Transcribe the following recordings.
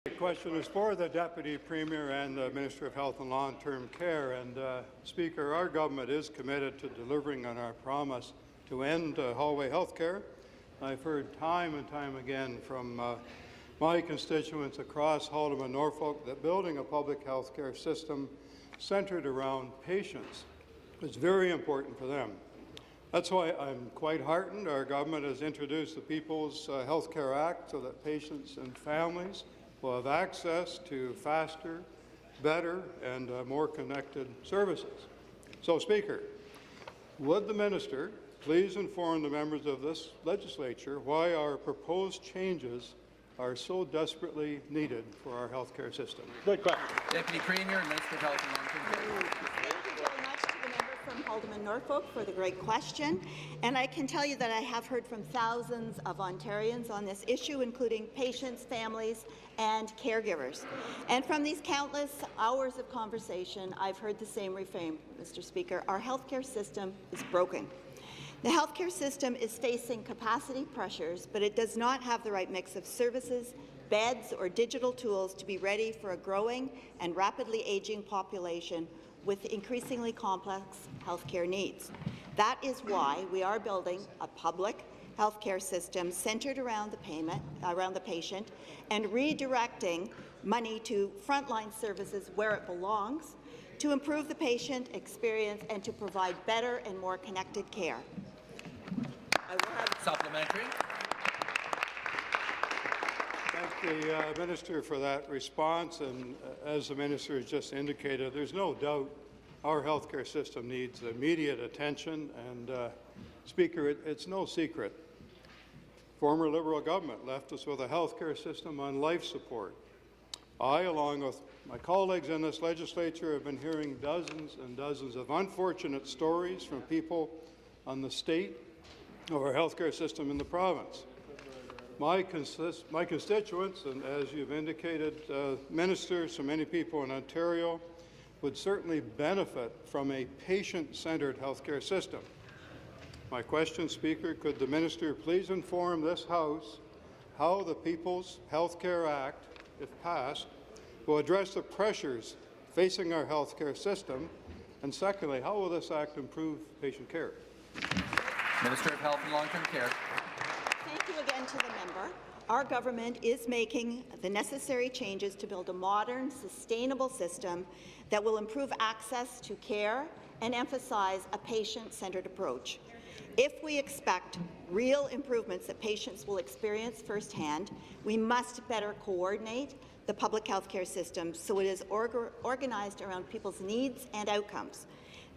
The question is for the Deputy Premier and the Minister of Health and Long-Term Care. And Speaker, our government is committed to delivering on our promise to end hallway health care. I've heard time and time again from my constituents across Halton and Norfolk that building a public health care system centred around patients is very important for them. That's why I'm quite heartened our government has introduced the People's Health Care Act so that patients and families will have access to faster, better, and more connected services. So, Speaker, would the Minister please inform the members of this legislature why our proposed changes are so desperately needed for our healthcare system? Good question. Deputy Premier and Minister of Health and Long-Term Care. Thank you very much to the member from Halton and Norfolk for the great question. And I can tell you that I have heard from thousands of Ontarians on this issue, including patients, families, and caregivers. And from these countless hours of conversation, I've heard the same refrain, Mr. Speaker. Our healthcare system is broken. The healthcare system is facing capacity pressures, but it does not have the right mix of services, beds, or digital tools to be ready for a growing and rapidly aging population with increasingly complex healthcare needs. That is why we are building a public healthcare system centred around the patient and redirecting money to frontline services where it belongs to improve the patient experience and to provide better and more connected care. I will have Supplementary. Thank the Minister for that response. And as the Minister has just indicated, there's no doubt our healthcare system needs immediate attention. And Speaker, it's no secret. Former Liberal government left us with a healthcare system on life support. I, along with my colleagues in this legislature, have been hearing dozens and dozens of unfortunate stories from people on the state of our healthcare system in the province. My constituents, and as you've indicated, ministers, so many people in Ontario, would certainly benefit from a patient-centred healthcare system. My question, Speaker, could the minister please inform this House how the People's Health Care Act, if passed, will address the pressures facing our healthcare system? And secondly, how will this act improve patient care? Minister of Health and Long-Term Care. Thank you again to the member. Our government is making the necessary changes to build a modern, sustainable system that will improve access to care and emphasize a patient-centred approach. If we expect real improvements that patients will experience firsthand, we must better coordinate the public health care system so it is organized around people's needs and outcomes.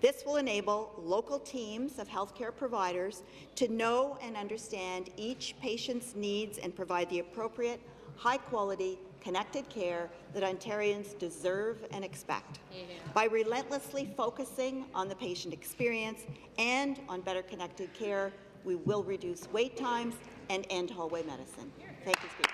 This will enable local teams of healthcare providers to know and understand each patient's needs and provide the appropriate, high-quality, connected care that Ontarians deserve and expect. By relentlessly focusing on the patient experience and on better connected care, we will reduce wait times and end hallway medicine. Thank you, Speaker.